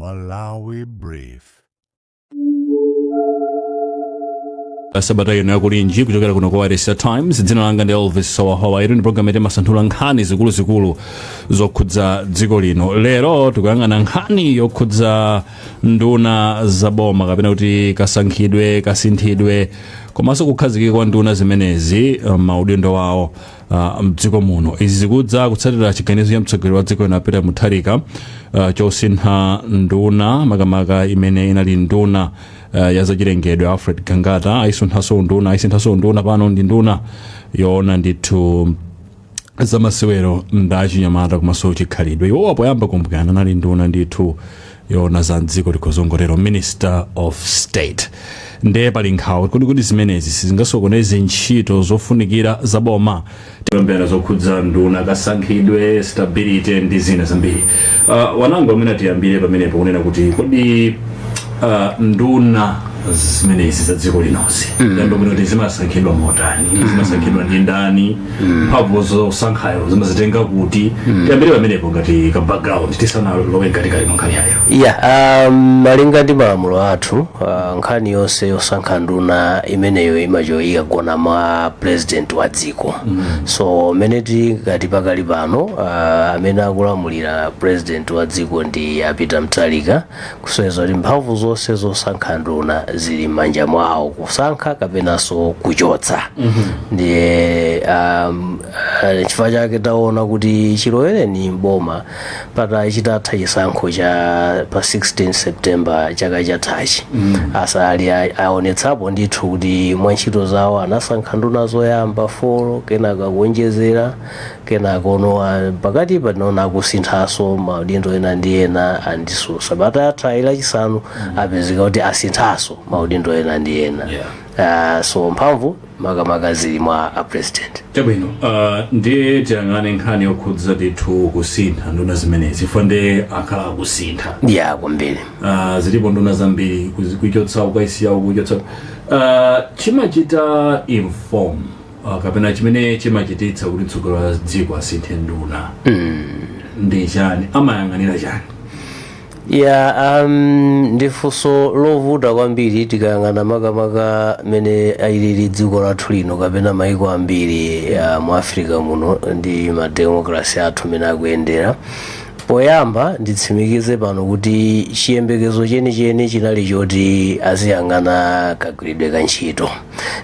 Malawi Brief. Sabata ino yakulinji kuchokera kuno kwa RSA Times. Dzina langa ndi Elvis Sawahawa. Iri ndi programu yati masanthula nkhani zikuluzikulu zokhudza dziko lino. Lero tikuyang'ana nkhani yokhudza nduna zaboma kapena kuti kasankhidwe kasinthidwe komanso kukhazikika kwa nduna zimenezi maudindo wawo mdziko muno. Izi zikudza kutsatira chiganizo cha mtsogoleri wa dziko lino Peter Mutharika chosintha nduna makamaka imene inali nduna ya zachilengedwe Alfred Gangata aisinthaso nduna pano ndi nduna yoona ndithu zamasewero ndachinyamata komanso chikhalidwe. Iwo apoyamba kumbukana anali nduna ndithu yoona za dziko likozongolero Minister of State. Ndiye pali nkhawa kuti zimenezi sizingasokoneze ntchito zofunikira zaboma tipembera zokhudza nduna kasankhidwe stability ndi zina zambiri. Wanango amene tiyambire pamenepo kunena kuti kodi nduna zimenezi za dziko linozi ndando kuti zimasankhidwa motani, zimasankhidwa ndi ndani, mphamvu zosankhayo zimazitenga kuti tiyambire pamenepo ngati ka background tisanalowe ngati kali nkhani yayo. Malinga ndi malamulo athu nkhani yonse yosankha nduna imeneyo imachoyika kona mwa president wa dziko. So meneti ngati pakali pano amene akulamulira president wa dziko ndi Peter Mutharika, kusonyeza kuti mphamvu zonse zosankha nduna zili m'manja mwawo, kusankha kapenanso kuchotsa. Ndiye chifukwa chake taona kuti chilowereni mboma pata chitatha chisankho cha pa 16 September chaka chathachi asali aonetsapo ndithu kuti mwa ntchito zawo anasankha nduna zoyamba 4 kenaka kuonjezera kenaka ono pakati panaona kusinthaso maudindo ena ndi ena andiso sabata yatha ila chisanu apezeka kuti asinthaso maudindo ena ndi ena. So mphamvu makamaka zili mwa president. Chabwino ndiye tiyang'ane nkhani yokhudza ndithu kusintha nduna zimenezi fonde akhala kusintha kwambiri. Zilipo nduna zambiri kuchotsa ukaisiya kuchotsa chimachita inform kapena chimene chimachititsa kuti mtsogoleri wa dziko asinthe nduna ndi chani, amayang'anira chani? Ndifunso lovuta kwambiri tikayang'ana makamaka mene ayilili dziko lathu lino kapena maiko ambiri mu Africa muno ndi mademokrasi athu mene akuyendera. Poyamba nditsimikize pano kuti chiyembekezo chenicheni chinali choti aziyang'ana kagwiridwe ka ntchito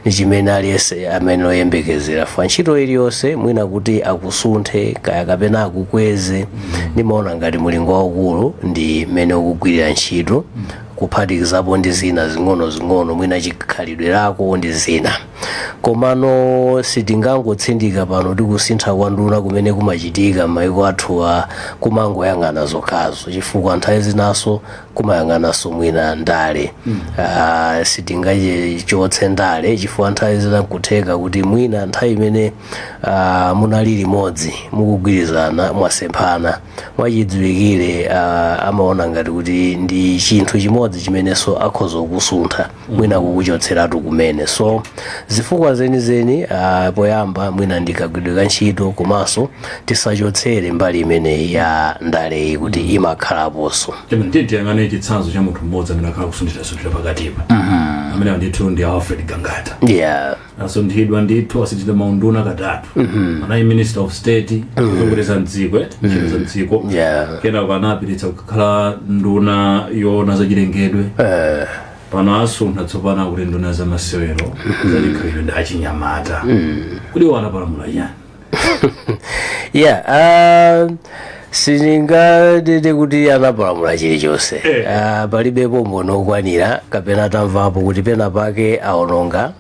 ndi chimene aliyense amene oyembekezera fa ntchito iliyonse mwina kuti akusunthe kaya kapena akukweze. Ndimaona ngati mulingo waukulu ndi mene ukugwirira ntchito kuphatikizapo ndi zina zing'ono mwina chikhalidwe lako ndi zina. Komano sitingangotsindika pano ndi kusintha kwa nduna kumene kumachitika m'maiko athu kumangoyang'ana zokhazo chifukwa nthawi zinaso kumayang'ananso mwina ndale. Sitingachotse ndale chifukwa nthawi zina kutheka kuti mwina nthawi imene munali limodzi mukugwirizana mwasemphana mwachidziwikire amaona ngati kuti ndi chinthu chimodzi chimenenso akhoza kusuntha mwina kukuchotseratu kumene. So zifukwa zenizeni poyamba mwina ndikagwiridwe ka ntchito komanso tisachotsere mbali imene ya ndaleyi kuti imakhalaponso. Tiyang'ane chitsanzo cha munthu mmodzi amene akhala kusunthira pakatipa amene ndithu ndi Alfred Gangata. Asunthidwa ndithu asitidwa maunduna katatu. Anali Minister of State kuzungulira mdziko ntchito za mdziko. Kenako anapititsa kukhala nduna yoona zachilengedwe. Pano asuntha tsopano kuti nduna za masewero zalikhalidwe ndi achinyamata. Kuti wana palamula yani? Siningadede kuti anapalamula chilichonse. Palibepo mboni okwanira kapena tamvapo kuti pena pake aononga.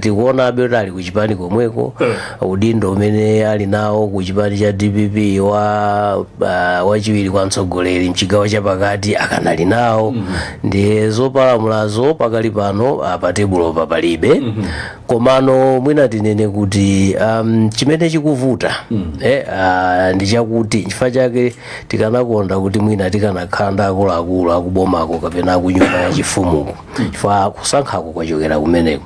Tikuona kuti ali kuchipani komweko udindo umene ali nawo kuchipani cha DPP wachiwiri kwa mtsogoleri mchigawo chapakati akanali nawo. Ndi zopalamulazo pakali pano pa tebulo palibe. Komano mwina tinene kuti chimene chikuvuta ndi chakuti chifukwa chifukwa chake tikanakonda kuti mwina tikanakhala akuluakulu akubomako kapena akunyumba ya chifumuko chifukwa kusankhako kwachokera kumeneko.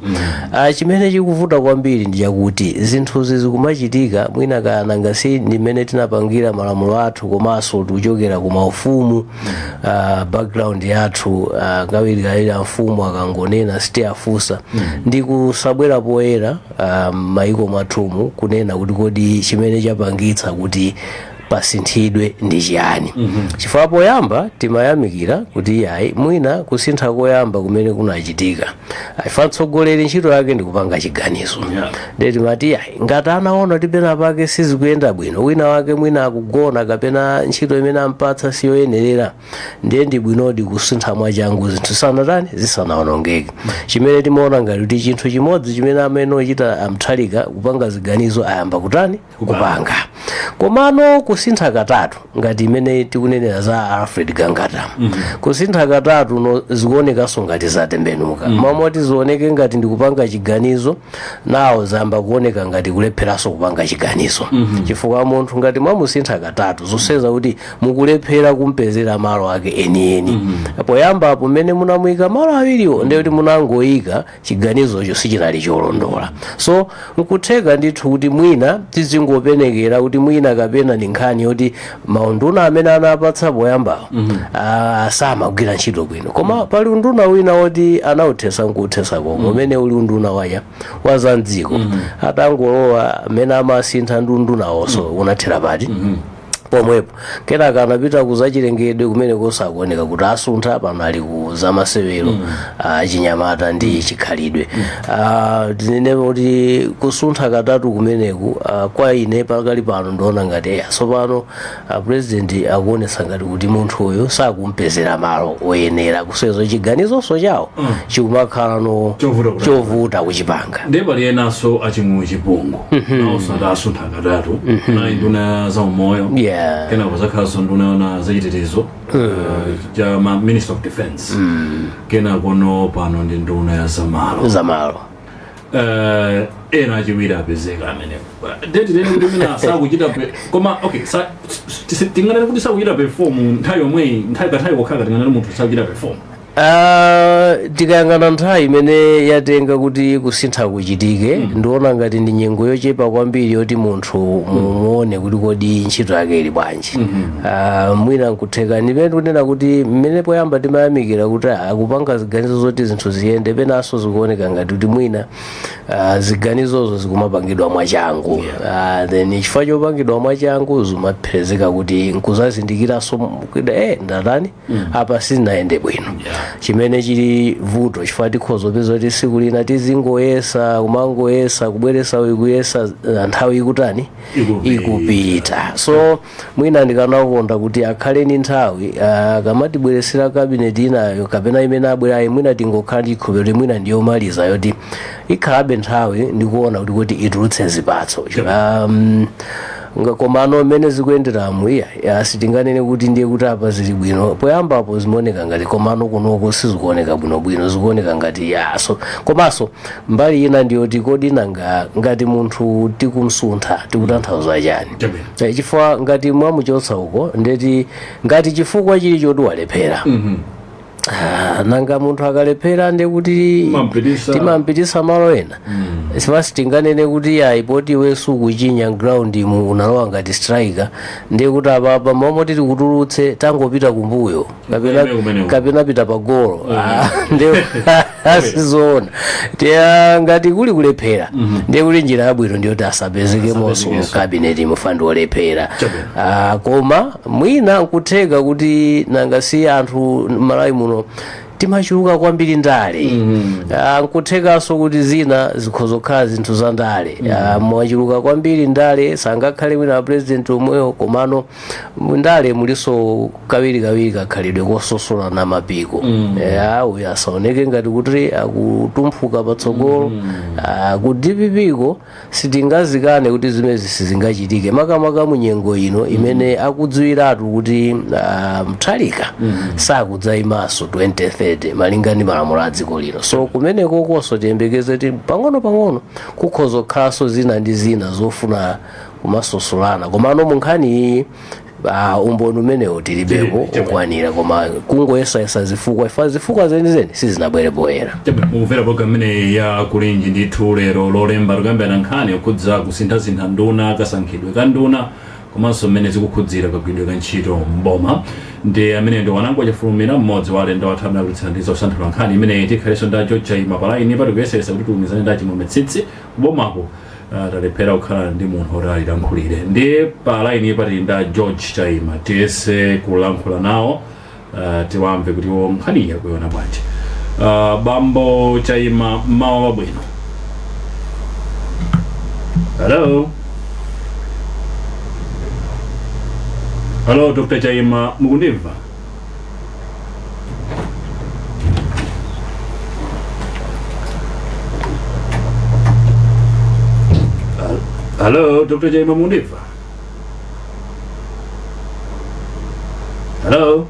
Chimene chikuvuta kwambiri ndi chakuti zinthuzi zikumachitika mwina kana ngasi ndimene tinapangira malamulo athu komanso tikuchokera ku maufumu background yathu kawiri mfumu akangonena sitiyafusa ndi kusabwera poyera maiko mathumu kunena kuti kodi chimene chapangitsa kuti pasinthidwe ndi chiyani. Chifukwa poyamba timayamikira kuti yayi mwina kusintha koyamba kumene kunachitika ifa mtsogoleri ntchito yake ndi kupanga chiganizo. Ndiye timati yayi ngati anaona kuti pena pake sizikuyenda bwino wina wake mwina akugona kapena ntchito imene ampatsa siyoyenerera ndiye ndi bwinodi kusintha mwachangu zinthu zisanaonongeke. Chimene timaona ngati kuti chinthu chimodzi chimene amene ochita Mutharika kupanga ziganizo ayamba kupanga komano kusintha katatu ngati imene tikunenera za Alfred Gangata. Kusintha katatu no zikuonekanso ngati zatembenuka mamoti zioneke ngati ndikupanga chiganizo nawo zamba kuoneka ngati kulepheranso kupanga chiganizo. Chifukwa munthu ngati mwamusintha katatu zoseza kuti mukulephera kumpezera malo ake enieni. Poyamba apo mmene munamuyika malo awiriwo ndiye kuti munangoyika chiganizocho sichinali cholondola. So nkutheka ndithu kuti mwina tizingopenekera kuti mwina kapena ndi nkhani yoti maunduna amene anapatsa poyambawo samagwira ntchito bwino koma pali unduna wina woti anauthesa nkuthesa komwe umene uli unduna wa zamdziko atangolowa amene amasintha ndi undunawonso unathera pati pomwepo kenaka anapita kuzachilengedwe kumene kosakuoneka kuti asuntha pano ali kuzamasewero chinyamata ndi chikhalidwe. Tinene kuti kusuntha katatu kumeneku kwa ine pakali pano ndiona ngati tsopano president akuonesa ngati kuti munthu uyo sakumpezera malo oyenera kuseza chiganizonso chawo chikumakhala no chovuta kuchipanga. Ndiye pali enanso achimwe chipungu nawo asuntha katatu na nduna za umoyo kena kuzakhaso nduna zachitetezo cha Minister of Defense kena kono pano ndi nduna ya zamalo ena achiwiri apezeka amene ndeti kuti mina sakuchita koma okay tinganena kuti sakuchita perform nthawi yomweyi nthawi kokhala tinganena munthu sakuchita perform. Tikayang'ana nthawi imene yatenga kuti kusintha kuchitike ndiona ngati ndi nyengo yochepa kwambiri yoti munthu muone kuti kodi ntchito yake ili bwanji. Mwina nkutheka ndimene kunena kuti mmene poyamba timayamikira kuti akupanga ziganizo zoti zinthu ziyende penanso zikuoneka ngati kuti mwina ziganizozo zikumapangidwa mwachangu. Then chifukwa chopangidwa mwachangu zimapezeka kuti nkuzazindikiranso kuti ndatani apa sizinayende bwino. Chimene chili vuto chifukwa tikhoza peza kuti tsiku lina tizingoyesa kumangoyesa kubweresa kuyesa nthawi ikutani ikupita. So mwina ndikanakonda kuti akhale ni nthawi kamatibweresera kabineti inayo kapena imene abwerayi mwina tingokhala ndikhulupirira mwina ndiyomaliza yoti ikhalabe nthawi ndikuona kuti itulutse zipatso. Komano mmene zikuyenderamu sitinganene kuti ndiye kuti apa zili bwino poyamba apo zimaoneka ngati komano kunoko sizikuoneka bwinobwino zikuoneka ngati so komanso mbali ina ndiyoti kodi nanga ngati munthu tikumsuntha tikutanthauza chani. Chifukwa ngati mwamuchotsa uko ndeti ngati chifukwa chili choti walephera nanga munthu akalephera ndiye kuti timampitisa malo ena. Sipasi tinganene kuti poti iwe sukuchinya ground unalowa ngati striker ndiye kuti apapa momwe tiri kutulutse tangopita kumbuyo kapena pita pa golo ndiye asizoona ngati kuli kulephera ndiye kuti njira yabwino ndiyoti asapezeke monso mu cabinet mufandi olephera. Koma mwina nkutheka kuti nanga si anthu Malawi muno timachuluka kwambiri ndale nkuthekanso kuti zina zikhozokhala zinthu za ndale mwachuluka kwambiri ndale sangakhale mwina president omweyo komano ndale muliso kawiri kakhalidwe kososola na mapiko uyu asaoneke ngati kuti akutumphuka patsogolo ku DPP sitingazikane kuti zimezi sizingachitike makamaka munyengo ino imene akudziwiratu kuti Mutharika sakudzayimaso 2030 malinga ndi malamulo a dziko lino. So kumeneko konso tiyembekeze kuti pang'ono kukhozokhalanso zina ndi zina zofuna kumasosolana komano munkhani umboni umenewo tilibepo okwanira koma kungoyesayesa zifukwa zenizeni sizinabwere poyera. Mumvera programu imene ya kulinji ndithu lero lolemba tikuyambirana nkhani yokhudza kusinthasintha nduna, kasankhidwe ka nduna komanso mmene zikukhudzira kagwiridwe ka ntchito mboma. Ndi amene ndi wanangu achifulumira mmodzi wa alendo athu amene akutitsira ndi zosanthula nkhani imeneyi tikhalenso ndacho chaima palaini patikuyesesa kuti tiumizane ndachi mometsitsi kubomako talephera kukhala ndi munthu oti alilankhulire. Ndi palaini pati nda George Chaima tiyese kulankhula nawo tiwamve kuti nkhani yakuiona bwanji. Bambo Chaima, mawa wabwino. Hello Dr. Chaima, mukundimva? Hello Dr. Chaima, mukundimva? Hello?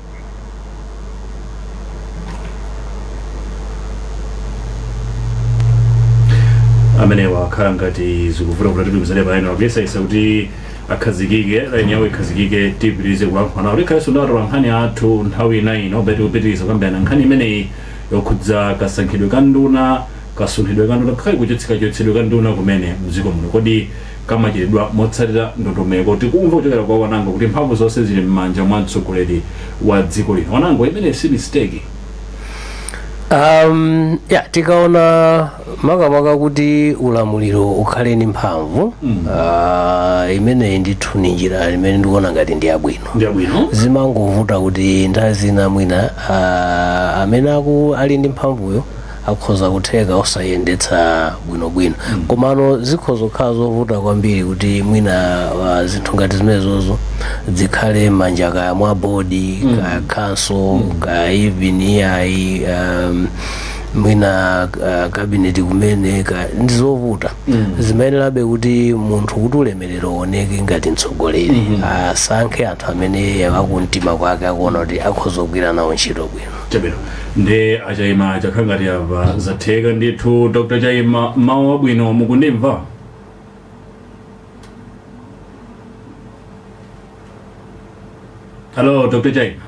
Amene wakhala ngati zikuvuta kuti timizane palaini wakuyesayesa kuti akhazikike laini yawo ikhazikike tipitirize kulankhula nawo. Tikhalenso ndatola nkhani athu nthawi inayi nobeti kupitiriza kukambirana nkhani imeneyi yokhudza kasankhidwe ka nduna, kasunthidwe ka nduna, kakhale kuchotsedwe ka nduna kumene mdziko muno. Kodi kamachitidwa motsatira ndondomeko tikumva kuchokera kwa wanango kuti mphamvu zonse zili m'manja mwa mtsogoleri wa dziko lino. Wanango, imene si mistake? Tikaona makamaka kuti ulamuliro ukhale ndi mphamvu, imeneyi ndithu ni njira imene ndikuona ngati ndi yabwino. Zimangovuta kuti ndazina mwina amene ali ndi mphamvuyo akhoza kutheka osayendetsa bwinobwino. Komano zikhoza kukhala zovuta kwambiri kuti mwina zinthu ngati zimenezozo zikhale manja kaya mwa bodi kaya council kaya even iyayi mwina cabinet kumene ndizovuta. Zimayenerabe kuti munthu kuti ulemerero uoneke ngati mtsogoleri asankhe anthu amene akumtima kwake akuona kuti akhoza kugwira nawo ntchito bwino. Ndi Achaima chakhala ngati apa zatheka ndithu. Dr. Chaima, mawa wabwino, mukundimva? Hello Dr. Chaima.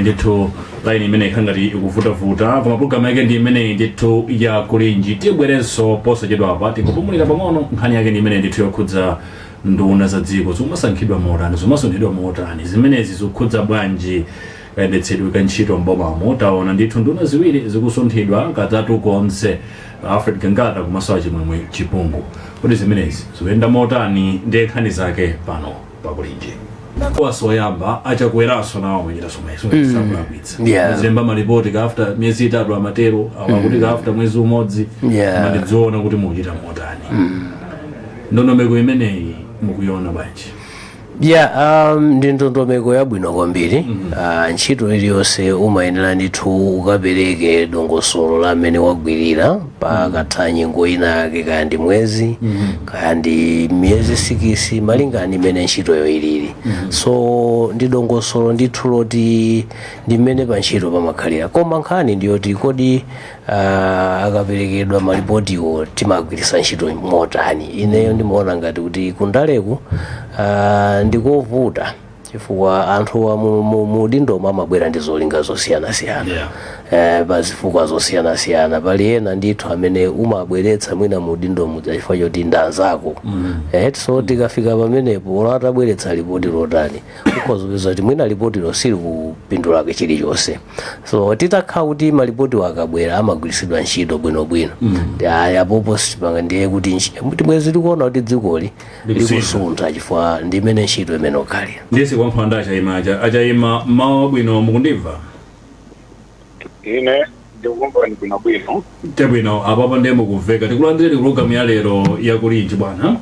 Ndithu laini imene ikhala ngati ikuvutavuta koma programu yake ndi imeneyi ndithu ya kulinji. Tibwerenso posachedwa apa tikupumulira pang'ono. Nkhani yake ndi imene ndithu yokhudza nduna za dziko zomasankhidwa motani, zomasunthidwa motani, zimenezi zikukhudza bwanji kayendetsedwe ka ntchito mbomamo. Taona ndithu nduna ziwiri zikusunthidwa katatu konse, Alfred Gangata komanso Achimwemwe Chipungu. Kodi zimenezi zikuyenda motani? Ndi nkhani zake pano pakulinji. Wasoyamba achakweranso nawo mwechita somaiso sakulakwitsa zimba malipoti ka after myezi 3 amatero akuti ka after mwezi umodzi mandidziona kuti mukuchita motani. Ndondomeko imeneyi mukuiona bwanji? Ndi ndondomeko yabwino kwambiri. Ntchito iliyonse umayenera ndithu ukapereke dongosolo la amene wagwirira pakatha nyengo ina yake, kaya ndi mwezi kaya ndi miyezi 6 malingana imene ntchitoyo ilili. So ndi dongosolo ndithu loti ndi mmene pa ntchito pamakhalira. Koma nkhani ndiyoti kodi akaperekedwa malipotiwo timagwiritsa ntchito motani. Ineyo ndimaona ngati kuti kundaleku ndikovuta chifukwa anthu wa mudindomo amabwera ndi zolinga zosiyanasiyana, pazifukwa zosiyanasiyana. Pali ena ndithu amene umabweretsa mwina mudindomo chifukwa choti ndanzako. So tikafika pamenepo ola atabweretsa lipoti lotani ukhozopeza kuti mwina lipotilo sili kupindulake chilichonse. So titakhala kuti malipoti akabwera amagwiritsidwa ntchito bwinobwino. Apopo sipanga ndiye kuti mwezi tikuona kuti dzikoli likusuntha chifukwa ndi imene ntchito imene okhalira. Kwa nda Achaima, mawa wabwino, mukundimva? Ine ndikumva ni bwino. Tebwino apapa ndiye mukuveka. Tikulandire programu ya lero ya kulinji bwana.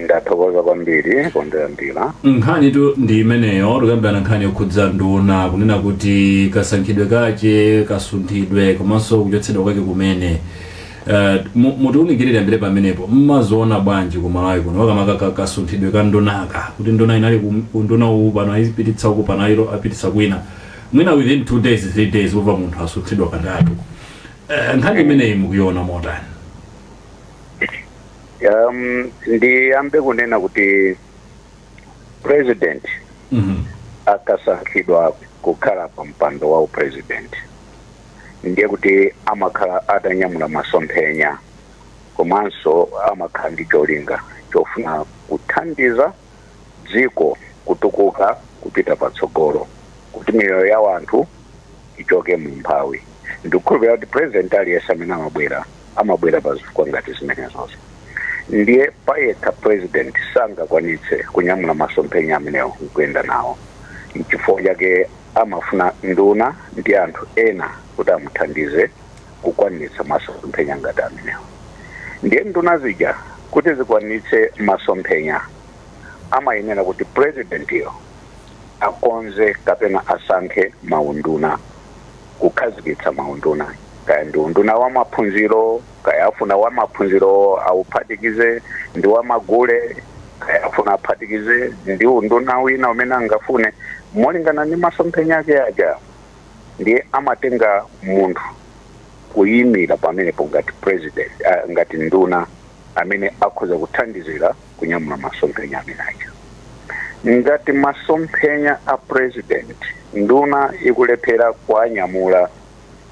Ndathokoza kwambiri kundiyambira. Nkhani tu ndi imeneyo tikambirana nkhani yokhudza nduna kunena kuti kasankhidwe kache, kasunthidwe komanso kuchotsedwa kwake kumene. Mutiunikirira mbere pamenepo mmazoona bwanji ku Malawi kuno wakamaka kasunthidwe ka ndunaka kuti nduna inali kunduna pano ayipititsa uku pano ayiro apititsa kwina mwina within 2 days 3 days uva munthu asunthidwa katatu. Nkhani imeneyi mukuiona motani? ndiyambe kunena kuti president akasankhidwa kukhala pa mpando wa upresident ndiye kuti amakhala atanyamula masomphenya komanso amakhala ndi cholinga chofuna kuthandiza dziko kutukuka kupita patsogolo kuti miyoyo ya wanthu ichoke mu mphawi. Ndikukhulupirira kuti president aliyense amene amabwera pa zifukwa ngati zimenezonso ndiye payekha president sangakwanitse kunyamula masomphenya amenewo nkuyenda nawo, n'chifukwa chake amafuna nduna ndi anthu ena kuti amuthandize kukwanitsa masomphenya ngati amenewo. Ndiye nduna zija kuti zikwanitse masomphenya amayenera kuti president yo akonze kapena asankhe maunduna, kukhazikitsa maunduna, kaya ndi unduna wa maphunziro, kaya afuna wa maphunziro auphatikize ndi wa magule, kaya afuna aphatikize ndi unduna wina umene angafune molingana ndi masomphenya ake aja. Ndiye amatenga munthu kuyimira pamenepo ngati president ngati nduna amene akhoza kuthandizira kunyamula masomphenya amene aja. Ngati masomphenya a president nduna ikulephera kuanyamula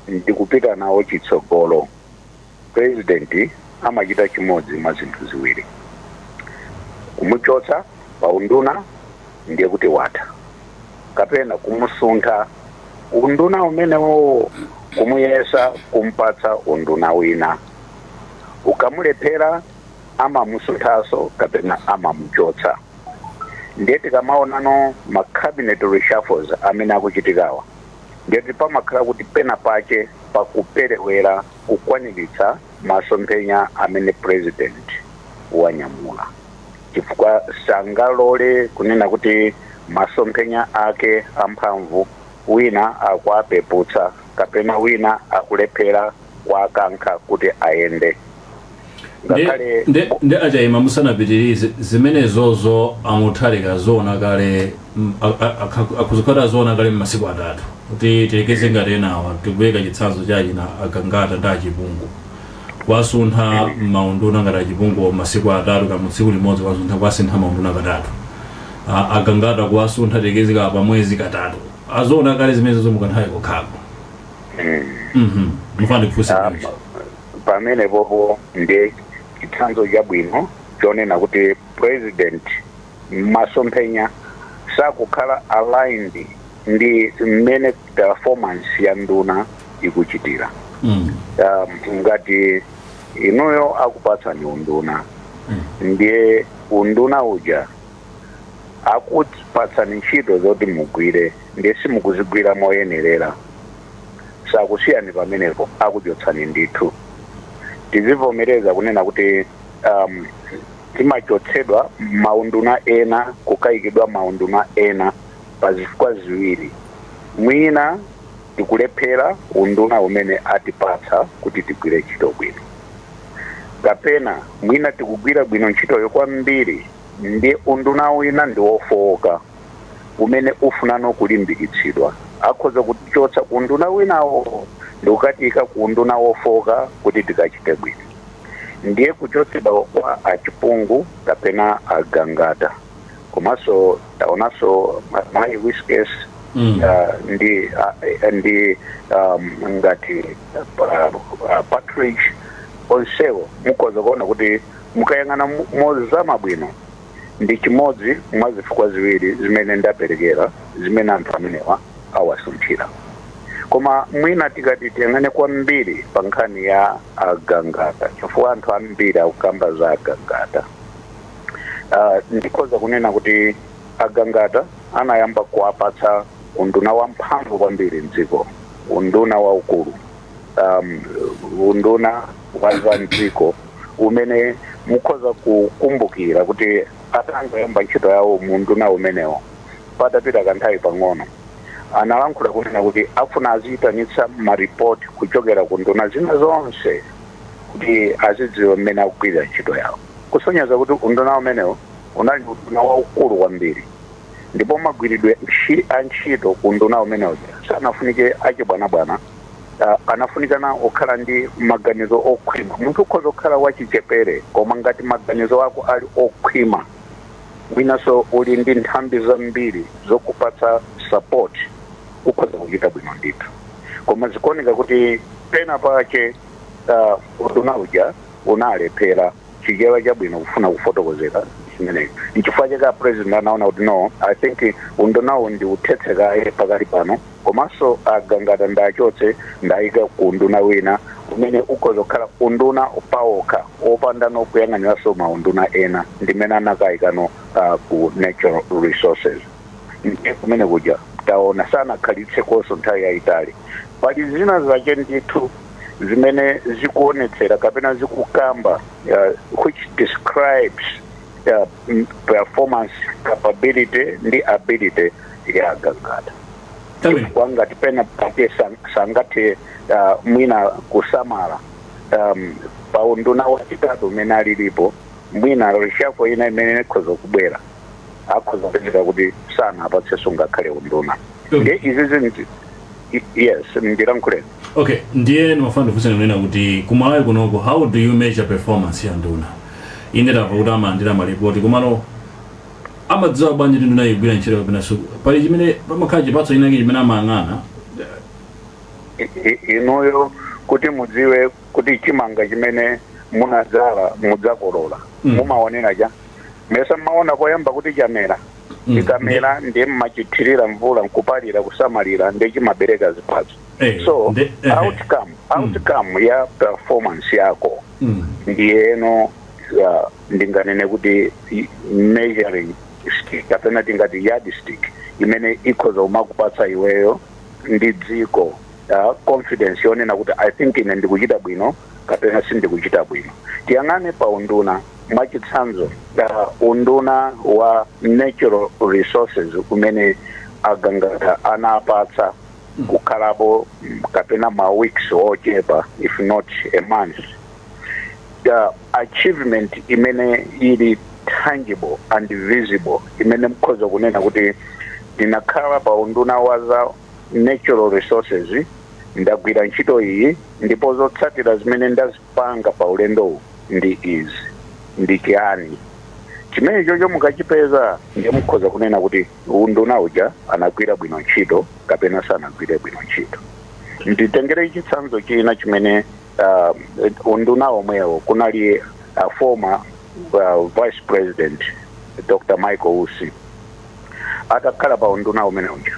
ndi kupita nawo chitsogolo, president amachita chimodzi mwa zinthu ziwiri: kumuchotsa pa unduna ndiye kuti watha, kapena kumusuntha unduna umenewo kumuyesa kumpatsa unduna wina. Ukamulephera amamusunthaso kapena amamuchotsa. Ndiye tikamaonano ma cabinet reshuffles amene akuchitikawa ndiye pamakhala kuti pena pake pakuperewera kukwaniritsa masomphenya amene president wanyamula, chifukwa sangalole kunena kuti masomphenya ake amphamvu wina akuapeputsa kapena wina akulephera kwakankha kuti ayende. Nde ajaima musanapitirize zimenezozo amuthalika zona kale akuzikhala zona kale m'masiku atatu kuti tilekeze ngati enawa tikuyika chitsanzo chachina agangata ndi achipungu kwasuntha maunduna ngati achipungu masiku atatu kama tsiku limodzi kwasuntha maunduna katatu, agangata kwasuntha tilekezeka pa mwezi katatu, azona kale zimenezozo mukanthawi kokhako. Mufandi kufusa pamene popo ndiye chitsanzo chabwino chonena kuti president masomphenya sakukhala aligned ndi mmene performance ya nduna ikuchitira. Ngati inuyo akupatsani unduna ndiye unduna uja akupatsani ntchito zoti mugwire ndiye simukuzigwira moyenerera, sakusiyani pamenepo akuchotsani ndithu. Tizivomereza kunena kuti timachotsedwa maunduna ena kukayikidwa maunduna ena pa zifukwa ziwiri: mwina tikulephera unduna umene atipatsa kuti tigwire ntchito bwino, kapena mwina tikugwira bwino ntchitoyo kwambiri ndi unduna wina ndi wofowoka umene ufunano kulimbikitsidwa, akhoza kuchotsa unduna winawo ndi kukatika ku unduna wofowoka kuti tikachite bwino. Ndiye kuchotsedwa kwa achipungu kapena agangata komanso taonanso mayi Whiskas ndi ngati Patrick onsewo mukhoza kuona kuti mukayang'ana mozama bwino ndi chimodzi mwa zifukwa ziwiri zimene ndaperekera zimene anthu amenewa awasunthira. Koma mwina tikati tiyang'ane kwambiri pa nkhani ya agangata, chifukwa anthu ambiri akukamba za agangata, ndikhoza kunena kuti agangata anayamba kuwapatsa unduna wamphamvu kwambiri mdziko, unduna waukulu, unduna wa mdziko umene mukhoza kukumbukira kuti atangoyamba ntchito yawo mu unduna umenewo patapita kanthawi pang'ono analankhula kunena kuti afuna aziyitanitsa maripoti kuchokera ku nduna zina zonse kuti azidziwe mmene akugwirira ntchito yawo, kusonyeza kuti unduna umenewo unali unduna waukulu kwambiri, ndipo magwiridwe a ntchito ku unduna umenewo sanafunike achibwanabwana anafunikana okhala ndi maganizo okhwima. Munthu ukhoza okhala wachichepere koma ngati maganizo ako ali okhwima mwinaso uli ndi nthambi zambiri zokupatsa support ukhoza kuchita bwino ndithu. Koma zikuoneka kuti pena pake unduna uja unalephera chichewa chabwino kufuna kufotokozera chimenecho. Nchifukwa chake president anaona kuti no, I think undunawo ndi uthetseka pakati pano komanso agangata ndachotse ndayika ku unduna wina umene ukhoza kukhala unduna paokha opanda kuyang'aniranso maunduna ena ndimene anakayikano ku natural resources. Ndiye kumene kuja taona sana khalitse koso nthawi yayitali. Pali zina zake ndithu zimene zikuonetsera kapena zikukamba which describes performance capability ndi ability ya agangata. Wangati pena pake sangate mwina kusamala pa unduna wachitatu umene alilipo mwina rishafo ina imene ikhoza kubwera akhoza kupezeka kuti sana apatsenso ngakhale unduna. Ndiye izi zinti yes ndilankhule. Okay, ndiye nimafuna kufunsa nena kuti kumalawi kunoko how do you measure performance ya nduna? Ine ndamva kuti amayandira malipoti kumalo amadziwa bwanji nduna igwira ntchito kapena su pali chimene pamakhala chipatso chinake chimene amayang'ana inoyo kuti mudziwe kuti chimanga chimene munadzala mudzakolola mumaonera cha mesa mmaona koyamba kuti chamera chikamera ndiye mmachithirira mvula nkupalira kusamalira ndiye chimabereka zipatso. So outcome ya performance yako ndiyeno ndinganene kuti measuring stick kapena tingati yardstick imene ikhoza umakupatsa iweyo ndi dziko confidence yonena kuti I think ine ndikuchita bwino kapena sindikuchita bwino. Tiyang'ane pa unduna mwachitsanzo unduna wa natural resources umene agangata anapatsa kukhalapo kapena ma weeks ochepa if not a month. The achievement imene ili tangible and visible imene mkhoza kunena kuti ndinakhala pa unduna wa za natural resources ndagwira ntchito iyi ndipo zotsatira zimene ndazipanga pa ulendowu ndi izi ndi chiyani. Chimene chocho mukachipeza ndiye mukhoza kunena kuti unduna uja anagwira bwino ntchito kapena sanagwire bwino ntchito. Nditengere chitsanzo china chimene unduna omwewo kunali former vice president Dr. Michael Usi atakhala pa unduna umene uja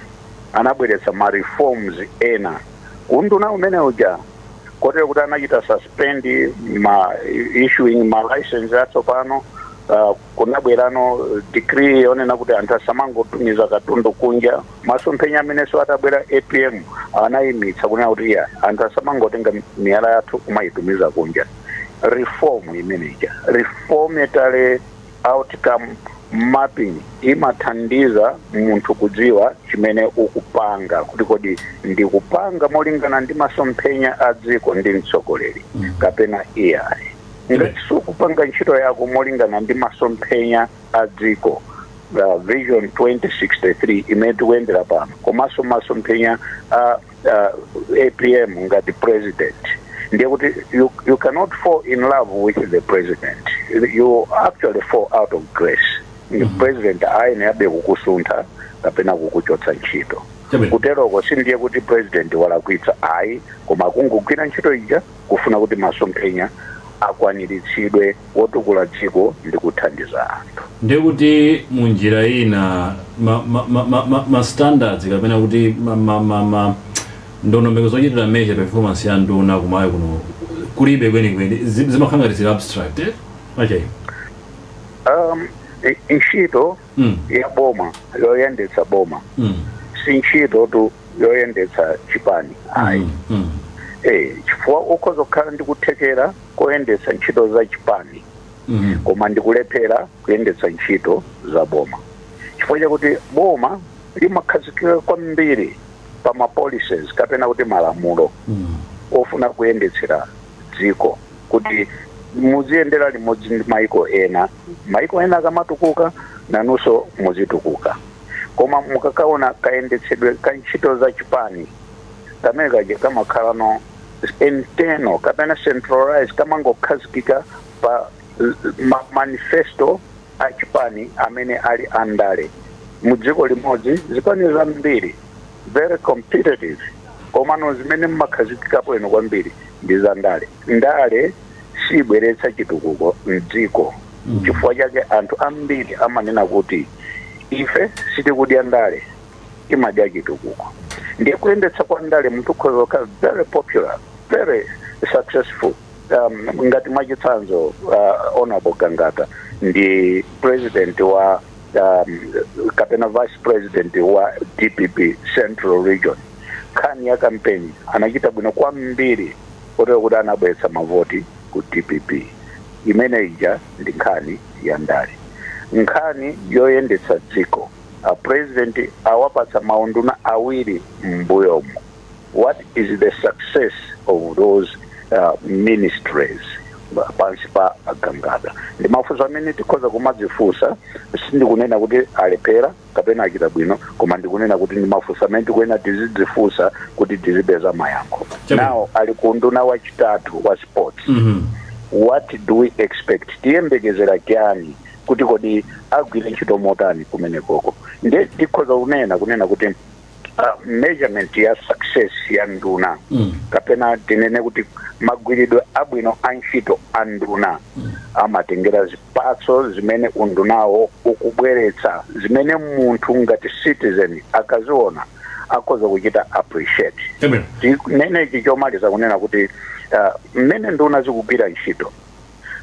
anabweretsa ma reforms ena unduna umene uja kotero kuti anachita suspend issuing ma license atsopano kunabwerano decree yonena kuti anthu asamangotumiza katundu kunja masomphenya amenenso atabwera APM anayimitsa kunena kuti anthu asamangotenga miyala yathu kumayitumiza kunja. Reform imeneja reform yetale outcome mapping imathandiza munthu kudziwa chimene ukupanga kuti kodi ndikupanga molingana ndi masomphenya a dziko ndi mtsogoleri kapena AI. Ngati sukupanga ntchito yako molingana ndi masomphenya a dziko Vision 2063 imene tikuyendera pano komanso masomphenya APM ngati president ndiye kuti you cannot fall in love with the president, you actually fall out of grace. The president aine abe kukusuntha kapena kukuchotsa ntchito kuteroko sindiye kuti president walakwitsa ayi koma kungogwira ntchito ija kufuna kuti masomphenya akwaniritsidwe wotukula dziko ndi kuthandiza anthu. Ndiye kuti munjira ina ma standards kapena kuti ndondomeko zochitira measure performance ya nduna kumalawi kuno kulibe kwenikweni zimakhangatizira abstract okay. Ntchito ya boma yoyendetsa boma si ntchito tu yoyendetsa chipani ayi. Chifukwa ukhoza kukhala ndi kuthekera koyendetsa ntchito za chipani koma ndikulephera kuyendetsa ntchito za boma chifukwa chakuti boma limakhazikika kwambiri pa ma policies kapena kuti malamulo ofuna kuyendetsera dziko kuti muziyendera limodzi ndi maiko ena akamatukuka nanunso muzitukuka. Koma mukakaona kayendetsedwe ka ntchito za chipani kamene kaje kamakhala no internal kapena centralized kamangokhazikika pa manifesto achipani amene ali andale mudziko limodzi. Zipani zambiri very competitive komano zimene mmakhazikikapo eno kwambiri ndi za ndale sibweretsa chitukuko mdziko. Chifukwa chake anthu ambiri amanena kuti ife sitikudya ndale imadya chitukuko. Ndiye kuyendetsa kwa ndale munthu ukhoza very popular, very successful. Ngati mwachitsanzo Honorable Gangata ndi president wa kapena vice president wa DPP Central Region. Nkhani ya campaign anachita bwino kwambiri kotero kuti anabweretsa mavoti ku DPP. Imene ija ndi nkhani ya ndale. Nkhani yoyendetsa dziko. President awapatsa maunduna awiri mbuyomo. What is the success of those ministries pansi pa Gangata? Ndi mafunso amene tikhoza kumadzifunsa, sindikunena kuti alepera kapena achita bwino, koma ndikunena kuti ndi mafunso amene tikuyenera tizidzifunsa kuti tizipeza mayankho. Now ali ku unduna wachitatu wa sports. What do we expect? Tiyembekezera kyani kuti kodi agwire ntchito motani kumene koko? Ndiye tikhoza kunena kuti measurement ya success ya nduna kapena tinene kuti magwiridwe abwino a ntchito a nduna amatengera zipatso zimene undunawo ukubweretsa, zimene munthu ngati citizen akaziona akhoza kuchita appreciate. Nene ichi chomaliza kunena kuti mmene nduna zikugwira ntchito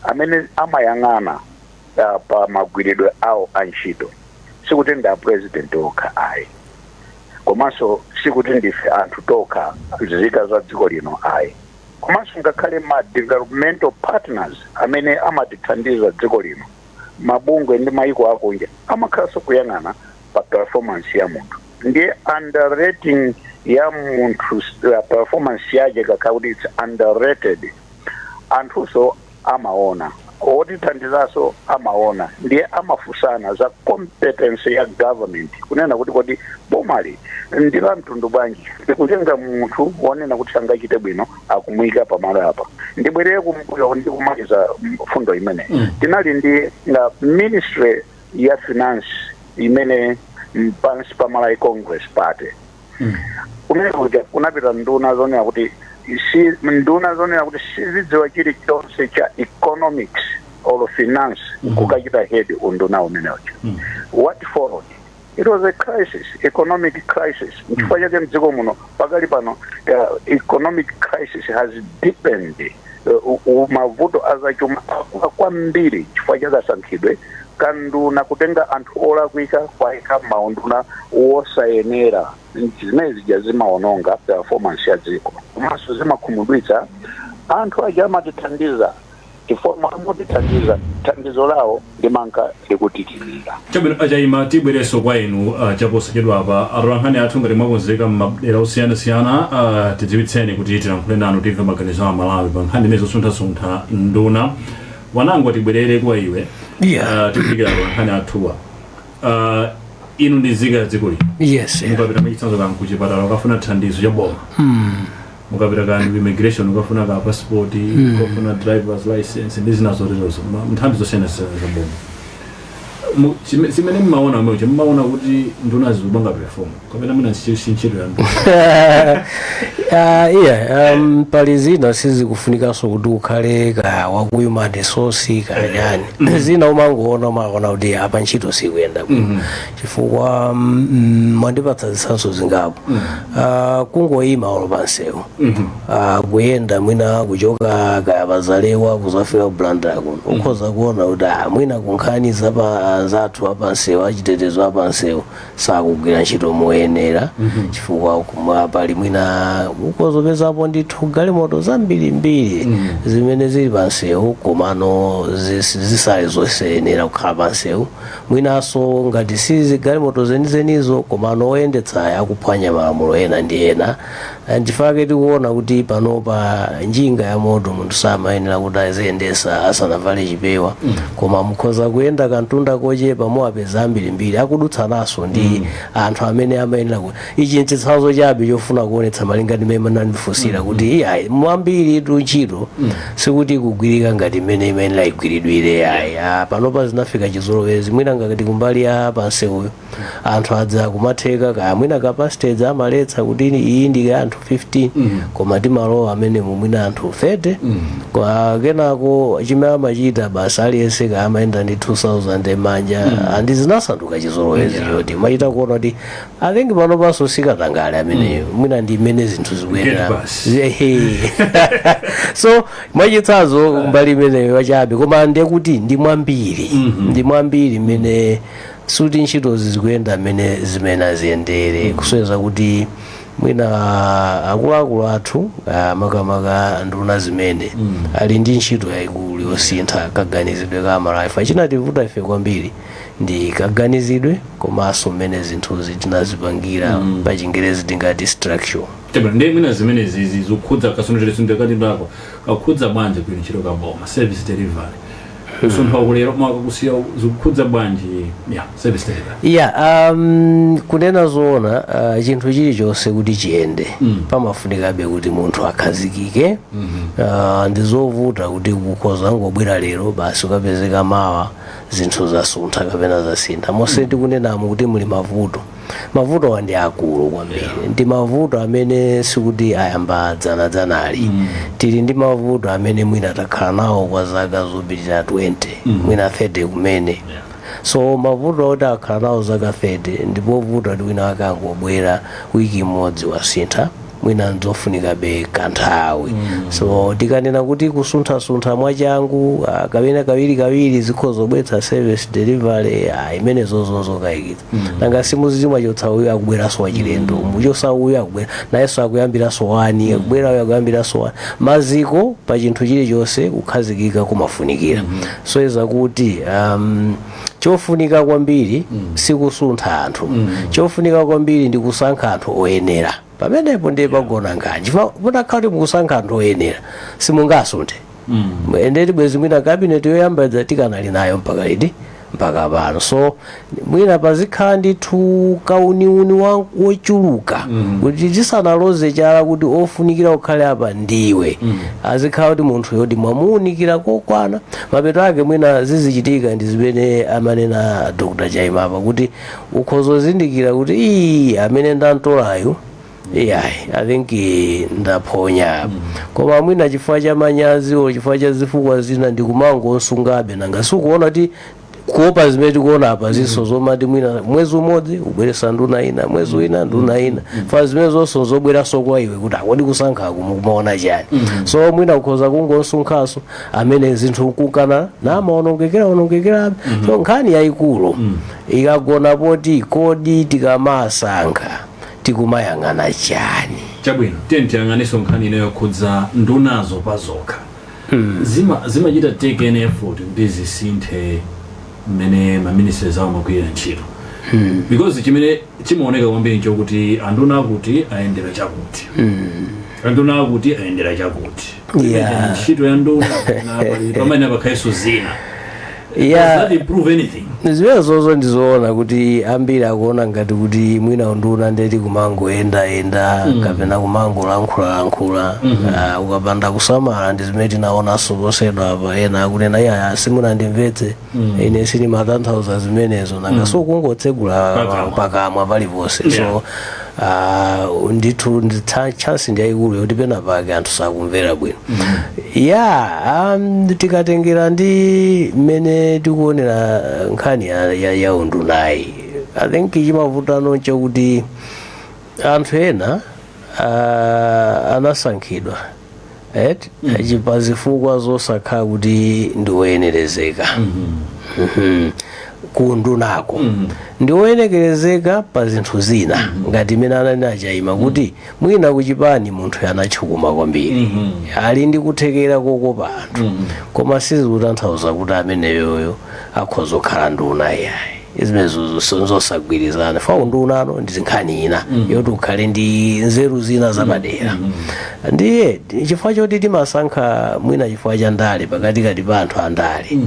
amene amayang'ana pa magwiridwe awo a ntchito sikuti ndi a president okha ayi, komanso sikuti ndife anthu tokha zika za dziko lino ayi, komanso ngakhale ma developmental partners amene amatithandiza dziko lino, mabungwe ndi mayiko akunja amakhalanso kuyang'ana pa performance ya munthu. Ndiye underrating ya munthu performance yake kakhala kuti it's underrated, anthuso amaona, otithandizaso amaona, ndiye amafunsana za competence ya government kunena kuti kodi bomali ndi la mtundu bwanji ndikutenga munthu wonena kuti angachite bwino akumuyika pamalo apa. Ndibwerere kumbuyo ndi kumaliza fundo imene tinali ndi ministry ya finance imene pansi pa Malawi Congress Party. Kumene kunapita nduna zonena kuti sizidziwa chilichonse cha economics or finance kukachita head unduna umenewo. What followed? It was a crisis, economic crisis. Chifukwa chake mdziko muno pakali pano economic crisis has deepened. Mavuto azachuma kwambiri chifukwa chake asankhidwe kanduna kutenga anthu olakwika kwaika maunduna wosayenera, zimene zija zimaononga performance ya dziko, komanso zimakhumudwitsa anthu aja amatithandiza chifukwa amotithandiza thandizo lawo limanka likutikirira. Chabwino ajaima tibwereso kwa inu chaposachedwa apa atolankhani athu ngati mwakonzeka m'madera osiyanasiyana tidziwitseni kuti tilankhule nanu timve maganizo a Malawi pa nkhani imene zosuntha nduna. Wanangu atibwerere kwa iwe tikudikira atolankhani athuwa inu ndi nzika ya dziko lino. Yes. Mukapita mwachitsanzo kangu kuchipatala ukafuna thandizo cha boma, mukapita kandu immigration ukafuna ka passport, ukafuna driver's license ndi zina zoterozo nthambi zosiyanasiyana za boma. Zimene mmaona mwecho mmaona kuti nduna zikupanga perform kapena mina ntchito ya nduna. Pali zina sizikufunikanso kuti ukhale ka wakuyima resource kanyani. Zina umaona kuti apa ntchito sikuyenda bwino chifukwa mwandipatsa zitsanzo zingapo. Kungoyima olo pansewu kuyenda mwina kuchoka kaya pazalewa kuzafika ku Blantyre kuno ukhoza kuona kuti mwina kunkhani zathu apansewu achitetezo apansewu sakugwira ntchito moyenera chifukwa pali mwina ukozopezapo ndithu galimoto zambirimbiri zimene zili pansewu komano zisali zosayenera kukhala pansewu, mwinaso ngati sizi galimoto zenizenizo komano oyendetsa akuphwanya malamulo ena ndi ena. Ndifake tikuona kuti panopa njinga ya moto munthu samayenera kuti aziyendesa asanavale chipewa, koma mukhoza kuyenda kantunda mochepa muwapeza ambirimbiri akudutsanaso ndi anthu amene amayenera kuti ichi nchitsanzo chabe chofuna kuonetsa malinga ndi mmene nandifunsira kuti ayi mwambiri ntchito sikuti kugwirika ngati mmene imayenera igwiridwire ayi panopa zinafika chizolowezi mwina ngati kumbali ya pansewuyo anthu adza kumatheka kaya mwina kapasitedzi amaletsa kuti iyi ndi anthu 15 koma timalowa amene mwina anthu 30 kwa kenako chimene amachita basi aliyense kaya amayenda ndi 2000 manja andi zinasanduka chizolowezi choti machita kuona kuti I think panopanso sikatangale ameneyo mwina ndi mmene zinthu zikuyendera so mwachitsanzo mbali imeneyo wachabe koma ndiye kuti ndi mwambiri mmene suti ntchitozi zikuyenda mmene zimene aziyendere kusweza kuti mwina akuluakulu athu makamaka nduna zimene ali ndi ntchito yayikulu yosintha kaganizidwe ka malaifa chinativuta ife kwambiri ndi kaganizidwe komanso mmene zinthuzi tinazipangira pa Chingerezi tingati structure ndi mwina zimene zizi zokhudza kasonjezero ndako kakhudza bwanji ku ntchito ka boma service delivery kusuntha kulero mwakusiya zokhudza bwanji service delivery kunena zoona chinthu chilichonse kuti chiyende pamafunikabe kuti munthu akhazikike ndizovuta kuti kukhoza ngobwera lero basi ukapezeka mawa zinthu zasuntha kapena zasintha monse tikunenamo kuti muli mavuto wandi akulu kwambiri ndi mavuto amene sikuti ayamba dzanali tili ndi mavuto amene mwina takhala nawo kwa zaka zopitirira 20 mwina 30 kumene so mavuto oti akhala nawo zaka 30 ndipo vuto ati wina wake angobwera wiki imodzi wasintha mwina nzofunikabe kanthawi so tikanena kuti kusuntha mwachangu kapena kawiri zikhoza kubweretsa service delivery imene zozokayikitsa nanga simuzizi mwachotsa uyo akubweranso wachilendo muchosa uyo akubwera nayenso akuyambiranso wani akubwera uyo akuyambiranso wani maziko pa chinthu chilichonse kukhazikika kumafunikira so iza kuti chofunika kwambiri sikusuntha anthu chofunika kwambiri ndi kusankha anthu oyenera pamenepo ndiye pagona ngati mutakhala mukusankha anthu oyenera simungasunthe endeti bwezi mwina kabineti yoyamba tikanali nayo mpaka pano so mwina pazikhala ndithu kauniuni wochuluka kuti tisanaloze chala kuti ofunikira ukhale apa ndiwe azikhala kuti munthu yoti mwamuunikira kokwana mapeto ake mwina zizichitika ndi zimene amanena Dr. Chaimapa kuti ukhozozindikira kuti amene ndantolayo I think ndaphonya koma mwina chifukwa cha manyazi o chifukwa cha zifukwa zina ndikumangosungabe nanga sikuona kuti kuopa zimene tikuona apa ziso zomati mwina mwezi umodzi ubweresa nduna ina mwezi wina nduna ina fa zimene zonso zobweranso kwa iwe kuti akodi kusankha kumaona chani so mwina ukhoza kungosunkhaso amene zinthu kukana onongekera so nkhani yayikulu ikagona poti kodi tikamasankha tikumayang'ana chani chabwino tiyang'aniso nkhani inayokhudza ndunazo pazokha zimachita take an effort kuti zisinthe mmene maministers awo magwirira ntchito because chimene chimaoneka kwambiri chokuti anduna akuti ayendera chakuti anduna akuti ayendera chakuti ntchito ya nduna pamene pakhaiso zina does that improve anything zimene zozo ndizoona kuti ambiri akuona ngati kuti mwina nduna ndeti kumangoyenda kapena kumangolankhula ukapanda kusamala ndi zimene tinaonanso zosedwa apa ena akunena iya simunandimvetse ine sili matanthauza zimenezo nanga so kungotsegula pakamwa paliponse so ndithu chance ndiyayikulu yoti pena pake anthu sakumvera bwino tikatengera ndi mmene tikuonera nkhani ya undunayi I think chimavutano chokuti anthu ena anasankhidwa pazifukwa zosakhala kuti ndiwoyenerezeka kundunako ndiwoyenekerezeka pa zinthu zina ngati mene ananena Chaima kuti mwina kuchipani munthu anachukuma kwambiri ali ndi kuthekera kokopa anthu koma sizikutanthauza kuti ameneyoyo akhoza kukhala nduna yayi izimezo zosagwirizana fa undunano ndizinkhani ina yoti ukhale ndi nzeru zina zapadera ndiye chifukwa choti timasankha mwina chifukwa cha ndale pakati pa anthu andale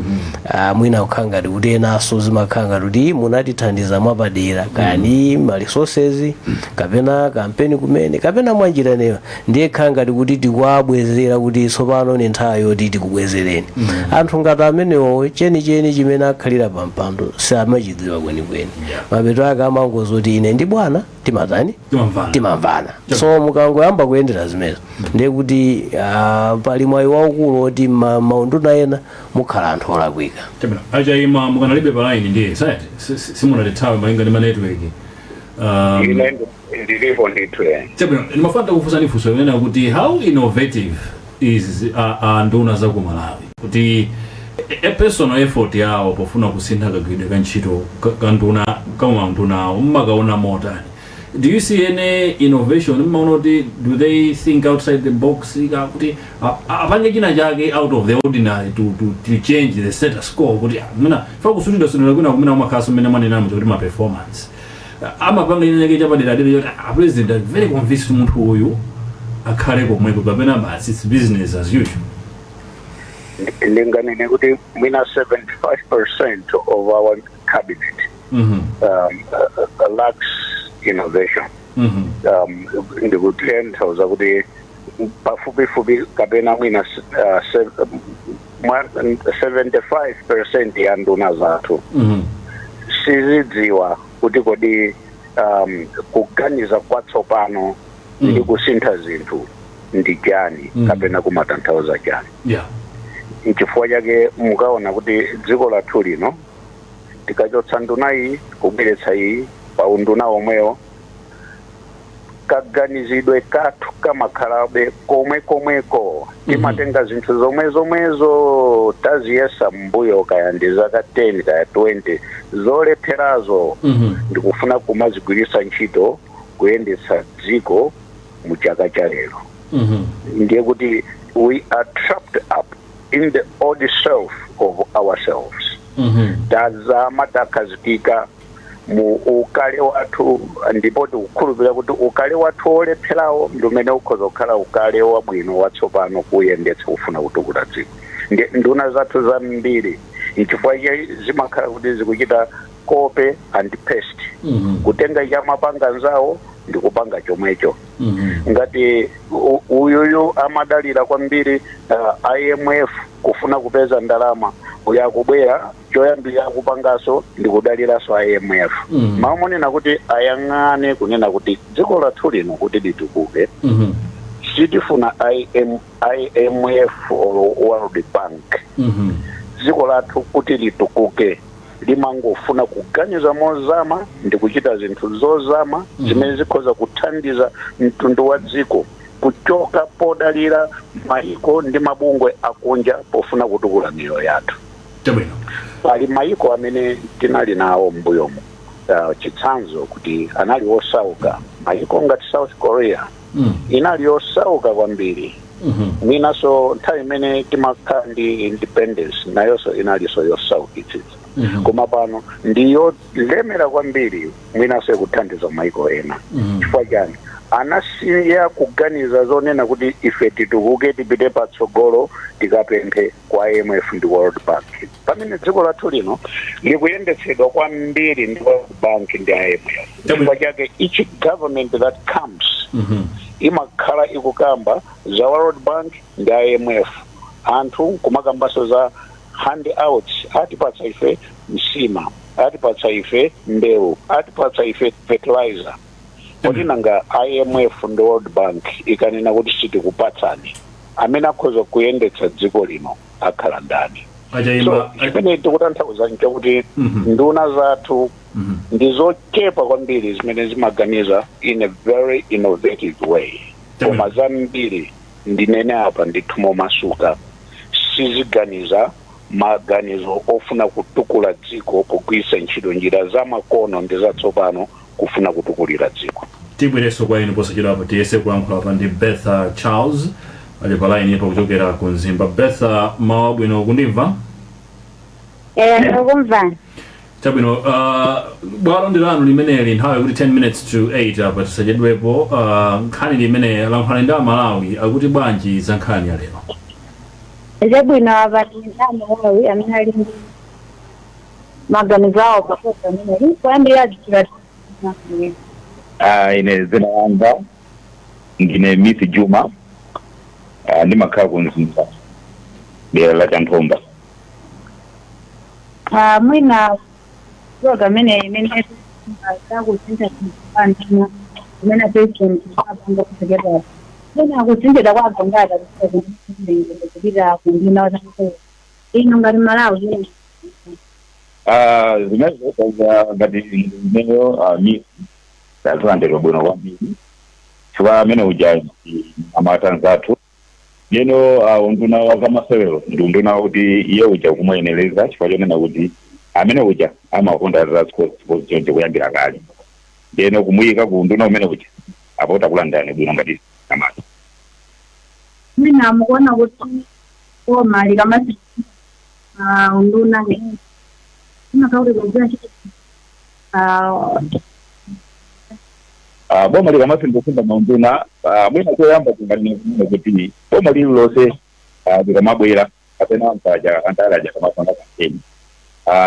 mwina kukhala ngati kuti enaso zimakhala ngati kuti munatithandiza mwapadera kani ma resources kapena kampeni kumene kapena mwanjira neyo ndiye khala ngati kuti tikuwabwezera kuti tsopano ni nthawi yoti tikubwezereni anthu ngati amenewo chenicheni chimene akhalira pampando samachidziwa kwenikweni mapeto ake amangozoti ine ndi bwana timatani timamvana so mukangoyamba kuyendera zimezo ndiye kuti pali mwayi waukulu oti maunduna ena mukhala anthu olakwika achaima mukanalibe palaini ndiye sayati simunatithawe malinga ndi manetwork ndilipo nditwe ndimafuna kufunsani funso kunena kuti how innovative is nduna za ku Malawi kuti a personal effort yawo pofuna kusintha kagwidwe ka ntchito kanduna kamanduna mmakaona motani. Do you see any innovation? Do they think outside the box? Apange china chake out of the ordinary to change the status quo. Kuti mina fa kusudira sunira kuna kumina umakaso mena manena mu ma performance. Amapanga china chake chapadera dera a president very convinced munthu uyu akhale komwe kapena basi it's business as usual. Lingane kuti mina 75% of our cabinet lacks innovation. Ndikutenda kuti pafupifupi kapena mwina 75% ya nduna zathu sizidziwa kuti kodi kuganiza kwatsopano ndi kusintha zinthu ndi chani kapena kumatanthauza chani. Nchifukwa chake mukaona kuti dziko lathu lino tikachotsa nduna iyi kubweretsa iyi pa unduna omwewo kaganizidwe kathu kamakhalabe komweko timatenga zinthu zomwezo taziyesa mbuyo kaya ndi zaka 10 kaya 20 zolepherazo ndikufuna kumazigwiritsa ntchito kuyendetsa dziko mu chaka cha lero. Ndiye kuti we are trapped up in the old self of ourselves. Tazama takazikika mu ukale wathu ndipo tikukhulupirira kuti ukale wathu olepherawo ndumene ukhoza kukhala ukale wabwino watsopano kuyendetsa kufuna kutukula dziko. Nduna zathu zambiri nchifukwa zimakhala kuti zikuchita copy and paste. Kutenga chamapanga nzawo ndikupanga chomwecho. Ngati uyuyu amadalira kwambiri IMF kufuna kupeza ndalama uyakubwera choyambira kupangaso ndikudaliraso IMF. Maonena kuti ayang'ane kunena kuti dziko lathu lino kuti litukuke sitifuna IMF or World Bank. Dziko lathu kuti litukuke limangofuna kuganiza mozama ndikuchita zinthu zozama zimene zikhoza kuthandiza mtundu wa dziko kuchoka podalira maiko ndi mabungwe akunja pofuna kutukula miyoyo yathu. Pali maiko amene tinali nawo mbuyomo chitsanzo kuti anali osauka maiko ngati South Korea inali osauka kwambiri. Mwinaso nthawi imene timakhala ndi independence nayonso inalinso yosaukitsitsa. Koma pano ndiyo lemera kwambiri mwinaso kuthandiza maiko ena. Chifukwa chani anasiya kuganiza zonena kuti ife titukuke tipite patsogolo tikapemphe kwa IMF ndi World Bank. Pamene dziko lathu lino likuyendetsedwa kwambiri ndi World Bank ndi IMF. Chifukwa chake each government that comes imakhala ikukamba za World Bank ndi IMF. Anthu kumakambaso za handouts atipatsa ife msima, atipatsa ife mbewu, atipatsa ife fertilizer. Kodi nanga IMF ndi World Bank ikanena kuti sitikupatsani amene akhoza kuyendetsa dziko lino akhala ndani? So chimene tikutanthauza nchakuti nduna zathu ndizochepa kwambiri zimene zimaganiza in a very innovative way. Koma zambiri ndinene apa ndithu masuka siziganiza maganizo ofuna kutukula dziko kugwiritsa ntchito njira zamakono ndi zatsopano kufuna kutukulira dziko. Tibwereso kwa inu posachedwa apo tiyese kulankhula pa ndi Bertha Charles ali palaini pa kuchokera ku Nzimba. Bertha, mawa bwino kundimva? Kumva. Chabwino bwalo ndilano limeneli nthawi kuti 10 minutes to 8 apa tisachedwepo nkhani limene lankhani ndi Malawi akuti bwanji za nkhani ya lero. Chabwino abati ndamo Malawi amene ali ndi maganizo awo pafupi amene kuyambira dikira ine zina langa ngine Miss Juma ndi makhala kunzimba dera la Chanthomba. Mwina program imene takusinta kupandana imene patient abanga kutegeka mwina kusinta kwa bangada kupita kundina wazanko ino ngati Malawi zimezo ngati neo Miss tazandero bwino kwambiri chifukwa amene uja amatanzatu yeno unduna wakamasewero ndi unduna kuti iye uja kumwenereza chifukwa chonena kuti amene uja amakonda za sports chonje kuyambira kale yeno kumuyika ku unduna umene uja apo takulandani bwino ngati amati mwina mukuona kuti mali kamasi unduna inakauli kujua boma likamasi ndikufunda maunduna mwina koyamba kungalina kuti boma lililonse likamabwera kapena mpaja antalaja kamafanga kampeni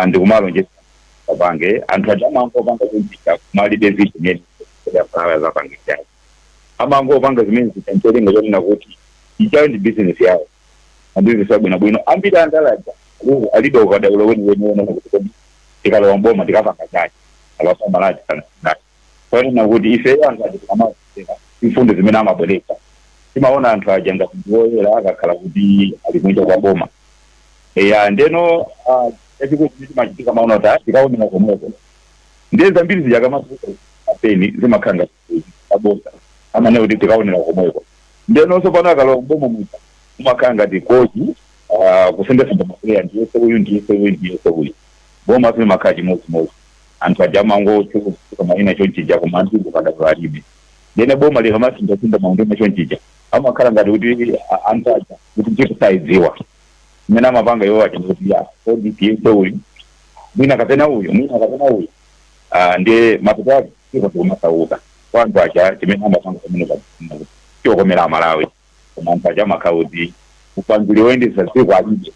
ndikumalonjesa kapange anthu aja amangopanga kumpika kumalibe vitu imene yafaala zapange chayo amangopanga zimene zitancholinga chonena kuti ichayo ndi business yawo mabusiness abwinobwino ambiri antalaja alibe ukadaulo weniweni kuti tikalowa mboma tikapanga chacho abasamalaji kana kwanena kuti ife anthu aja tikamazera imfundo zimene amabwereka timaona anthu aja ngati ndiwoyera akakhala kuti ali mwinja kwa boma ndeno echikuti chimachitika maona kuti tikaonera komweko ndiye zambiri zijakamasuka apeni zimakhanga abota amane kuti tikaonera komweko ndeno sopano akalowa mboma mwita umakhanga ti koji kusendesa mafuleya ndiyese uyu boma zimakhala chimodzi anthu aja amangochuka maina chonchija kumantiku kadakula alibe ndene boma likamasindasinda maunduna chonchija amakhala ngati kuti anthu aja kuti ntchito sayidziwa imene amapanga iwo aja kuti kodi tiyese uyu mwina kapena uyu ndiye mapito ake iko tikumasauka kwa anthu aja chimene amapanga pamene chokomera Malawi koma anthu aja amakhala kuti upangiri woyendesa siku alibe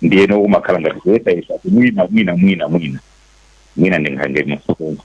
ndiyeno umakhala ngati kuyesaisa kuti mwina ndingange mfundo